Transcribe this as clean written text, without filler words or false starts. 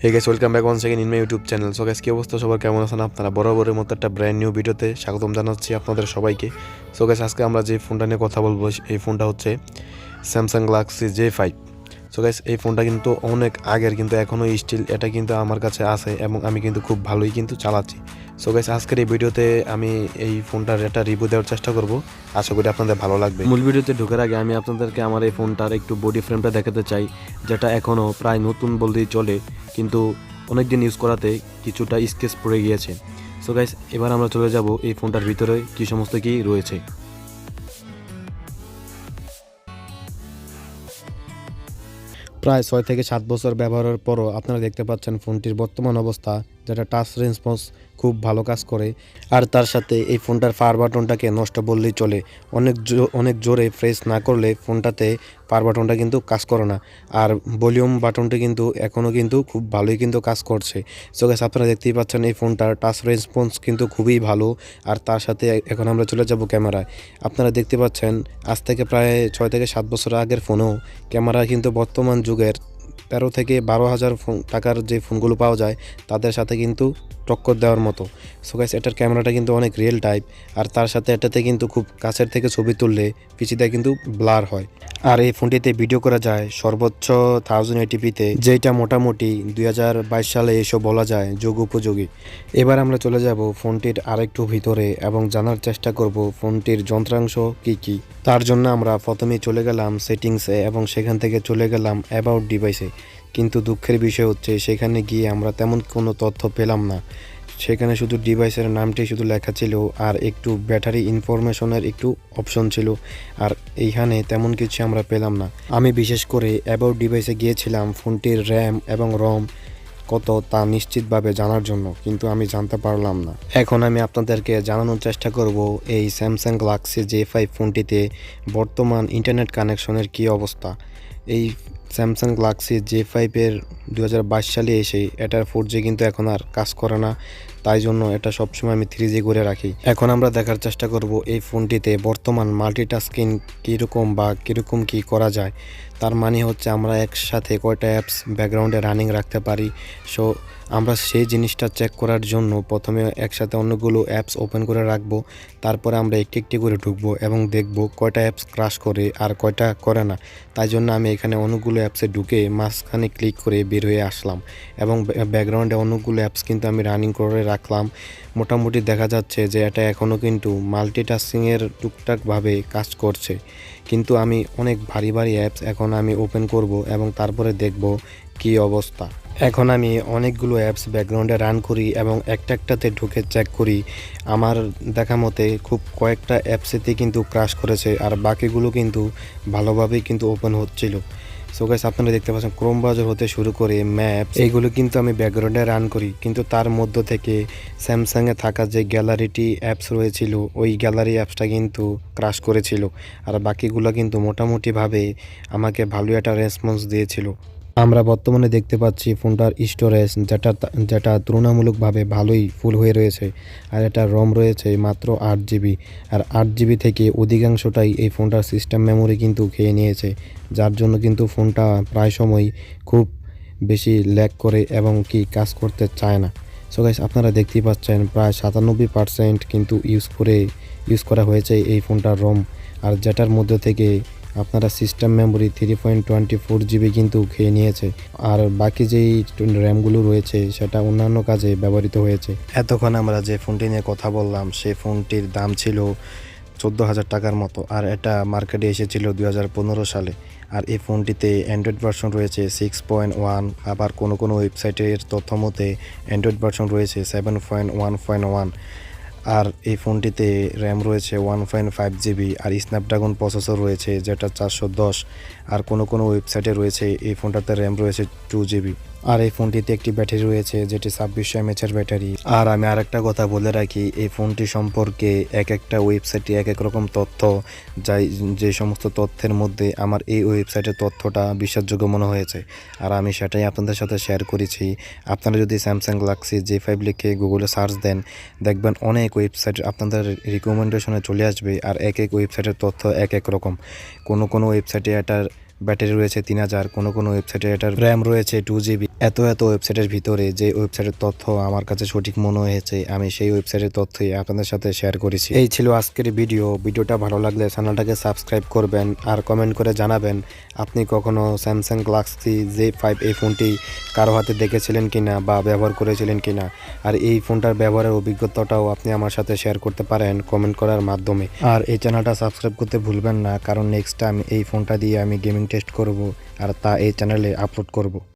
Hey guys, welcome back once second in my YouTube channel. So guys, কি অবস্থা সবার, কেমন আছেন আপনারা? বরাবরের মতো একটা ব্র্যান্ড নিউ ভিডিওতে স্বাগতম জানাচ্ছি আপনাদের সবাইকে। সো গাইস, আজকে আমরা যে ফোনটা নিয়ে কথা বলবো এই ফোনটা হচ্ছে Samsung Galaxy J5। So guys, এই ফোনটা কিন্তু অনেক আগের, কিন্তু এখনও স্টিল এটা কিন্তু আমার কাছে আছে এবং আমি কিন্তু খুব ভালোই কিন্তু চালাচ্ছি। সো গাইস, আজকের এই ভিডিওতে আমি এই ফোনটার একটা রিভিউ দেওয়ার চেষ্টা করব। আশা করি আপনাদের ভালো লাগবে। মূল ভিডিওতে ঢোকার আগে আমি আপনাদেরকে আমার এই ফোনটার একটু বডি ফ্রেমটা দেখাতে চাই, যেটা এখনও প্রায় নতুন বলতেই চলে, কিন্তু অনেক দিন ইউজ করাতে কিছুটা স্কেচ পড়ে গিয়েছে। সো গাইস, এবার আমরা চলে যাব এই ফোনটার ভিতরে কি সমস্ত কি রয়েছে। প্রায় 6 থেকে 7 বছর ব্যবহারের পরও আপনারা দেখতে পাচ্ছেন ফোনটির বর্তমান অবস্থা, যেটা টাচ রেসপন্স খুব ভালো কাজ করে। আর তার সাথে এই ফোনটার পাওয়ার বাটনটাকে নষ্ট বললেই চলে। অনেক জোরে প্রেস না করলে ফোনটাতে পাওয়ার বাটনটা কিন্তু কাজ করে না। আর ভলিউম বাটনটি কিন্তু এখনও কিন্তু খুব ভালোই কিন্তু কাজ করছে। সো গাইস, আপনারা দেখতেই পাচ্ছেন এই ফোনটার টাচ রেসপন্স কিন্তু খুবই ভালো। আর তার সাথে এখন আমরা চলে যাব ক্যামেরায়। আপনারা দেখতে পাচ্ছেন আজ থেকে প্রায় 6 থেকে 7 বছর আগের ফোনও ক্যামেরা কিন্তু বর্তমান যুগের 13 থেকে 12,000 টাকার যে ফোনগুলো পাওয়া যায় তাদের সাথে কিন্তু টক্কর দেওয়ার মতো। সো গাইস, এটার ক্যামেরাটা কিন্তু অনেক রিয়েল টাইপ। আর তার সাথে এটাতে কিন্তু খুব কাছের থেকে ছবি তুললে পিছিয়ে কিন্তু ব্লার হয়। আর এই ফোনটিতে ভিডিও করা যায় সর্বোচ্চ 1080p-তে, যেটা মোটামুটি 2022 সালে এসব বলা যায় যুগ উপযোগী। এবার আমরা চলে যাব ফোনটির আরেকটু ভিতরে এবং জানার চেষ্টা করব ফোনটির যন্ত্রাংশ কি কি। তার জন্য আমরা প্রথমেই চলে গেলাম সেটিংসে এবং সেখান থেকে চলে গেলাম অ্যাবাউট ডিভাইসে। কিন্তু দুঃখের বিষয় হচ্ছে সেখানে গিয়ে আমরা তেমন কোনো তথ্য পেলাম না। সেখানে শুধু ডিভাইসের নামটি শুধু লেখা ছিল আর একটু ব্যাটারি ইনফরমেশনের একটু অপশন ছিল, আর এইখানে তেমন কিছু আমরা পেলাম না। আমি বিশেষ করে অ্যাবাউট ডিভাইসে গিয়েছিলাম ফোনটির র্যাম এবং রম কত তা নিশ্চিতভাবে জানার জন্য, কিন্তু আমি জানতে পারলাম না। এখন আমি আপনাদেরকে জানানোর চেষ্টা করব এই স্যামসাং গ্যালাক্সি J5 ফোনটিতে বর্তমান ইন্টারনেট কানেকশনের কী অবস্থা। এই স্যামসাং গ্যালাক্সি J5-এর 2022 সালে এসে এটার 4G কিন্তু এখন আর কাজ করে না, তাই জন্য এটা সবসময় আমি 3G করে রাখি। এখন আমরা দেখার চেষ্টা করব এই ফোনটিতে বর্তমান মাল্টিটাস্কিং কীরকম বা কীরকম কী করা যায়। তার মানে হচ্ছে আমরা একসাথে কয়টা অ্যাপস ব্যাকগ্রাউন্ডে রানিং রাখতে পারি। সো আমরা সেই জিনিসটা চেক করার জন্য প্রথমে একসাথে অনেকগুলো অ্যাপস ওপেন করে রাখবো। তারপরে আমরা একটি একটি করে ঢুকবো এবং দেখব কয়টা অ্যাপস ক্রাশ করে আর কয়টা করে না। তাই জন্য আমি এখানে অনেকগুলো অ্যাপসে ঢুকে মাঝখানে ক্লিক করে বের হয়ে আসলাম এবং ব্যাকগ্রাউন্ডে অনেকগুলো অ্যাপস কিন্তু আমি রানিং করে রাখলাম। মোটামুটি দেখা যাচ্ছে যে এটা এখনও কিন্তু মাল্টিটাস্কিংয়ের টুকটাকভাবে কাজ করছে, কিন্তু আমি অনেক ভারী ভারী অ্যাপস এখন আমি ওপেন করব এবং তারপরে দেখব কি অবস্থা। এখন আমি অনেকগুলো অ্যাপস ব্যাকগ্রাউন্ডে রান করি এবং একটাতে ঢুকে চেক করি। আমার দেখা মতে খুব কয়েকটা অ্যাপসেতে কিন্তু ক্রাশ করেছে আর বাকিগুলো কিন্তু ভালোভাবেই কিন্তু ওপেন হচ্ছিল। সো গাইস, আপনারা দেখতে পাচ্ছেন ক্রোম ব্রাউজার হতে শুরু করে ম্যাপস, এইগুলো কিন্তু আমি ব্যাকগ্রাউন্ডে রান করি, কিন্তু তার মধ্য থেকে স্যামসাংয়ে থাকা যে গ্যালারিটি অ্যাপস রয়েছিল ওই গ্যালারি অ্যাপসটা কিন্তু ক্রাশ করেছিল। আর বাকিগুলো কিন্তু মোটামুটিভাবে আমাকে ভালো একটা রেসপন্স দিয়েছিল। আমরা বর্তমানে দেখতে পাচ্ছি ফোনটার স্টোরেজ যেটা তুলনামূলকভাবে ভালোই ফুল হয়ে রয়েছে। আর এটা রম রয়েছে মাত্র 8GB। আর 8GB থেকে অধিকাংশটাই এই ফোনটার সিস্টেম মেমোরি কিন্তু খেয়ে নিয়েছে, যার জন্য কিন্তু ফোনটা প্রায় সময় খুব বেশি ল্যাগ করে এবং কি কাজ করতে চায় না। সো গাইস, আপনারা দেখতেই পাচ্ছেন প্রায় 97% কিন্তু ইউজ করা হয়েছে এই ফোনটার রম, আর যেটার মধ্যে থেকে আপনারা সিস্টেম মেমোরি 3.24GB কিন্তু খেয়ে নিয়েছে। আর বাকি যেই র্যামগুলো রয়েছে সেটা অন্যান্য কাজে ব্যবহৃত হয়েছে। এতক্ষণ আমরা যে ফোনটি নিয়ে কথা বললাম সেই ফোনটির দাম ছিল 14,000 টাকার মতো, আর এটা মার্কেটে এসেছিল 2015 সালে। আর এই ফোনটিতে অ্যান্ড্রয়েড ভার্সন রয়েছে 6.1, আবার কোনো ওয়েবসাইটের তথ্য মতে অ্যান্ড্রয়েড ভার্সন রয়েছে 7.1.1। আর এই ফোনটিতে র্যাম রয়েছে 1.5GB আর স্ন্যাপড্রাগন প্রসেসর রয়েছে যেটা 410। আর কোনো ওয়েবসাইটে রয়েছে এই ফোনটাতে র্যাম রয়েছে 2GB। আর এই ফোনটিতে একটি ব্যাটারি রয়েছে যেটি 2600 mAh ব্যাটারি। আর আমি আরেকটা কথা বলে রাখি, এই ফোনটি সম্পর্কে এক একটা ওয়েবসাইটে এক এক রকম তথ্য যাই, যে সমস্ত তথ্যের মধ্যে আমার এই ওয়েবসাইটের তথ্যটা বিশ্বাসযোগ্য মনে হয়েছে আর আমি সেটাই আপনাদের সাথে শেয়ার করেছি। আপনারা যদি স্যামসাং গ্যালাক্সি J5 লিখে গুগলে সার্চ দেন, দেখবেন অনেক ওয়েবসাইট আপনাদের রিকমেন্ডেশনে চলে আসবে আর এক এক ওয়েবসাইটের তথ্য এক এক রকম। কোনো ওয়েবসাইটে এটার ব্যাটারি রয়েছে 3000, কোনো ওয়েবসাইটে এটার র্যাম রয়েছে 2 GB। এত ওয়েবসাইটের ভিতরে যে ওয়েবসাইটের তথ্য আমার কাছে সঠিক মনে হয়েছে আমি সেই ওয়েবসাইটের তথ্যই আপনাদের সাথে শেয়ার করেছি। এই ছিল আজকের ভিডিওটা ভালো লাগলে চ্যানেলটাকে সাবস্ক্রাইব করবেন আর কমেন্ট করে জানাবেন আপনি কখনো স্যামসাং গ্যালাক্সি Z5 এই ফোনটি কারো হাতে দেখেছিলেন কিনা বা ব্যবহার করেছিলেন কিনা, আর এই ফোনটার ব্যবহারের অভিজ্ঞতাটাও আপনি আমার সাথে শেয়ার করতে পারেন কমেন্ট করার মাধ্যমে। আর এই চ্যানেলটা সাবস্ক্রাইব করতে ভুলবেন না, কারণ নেক্সট টাইম এই ফোনটা দিয়ে আমি গেমিং টেস্ট করব আর তা এই চ্যানেলে আপলোড করব।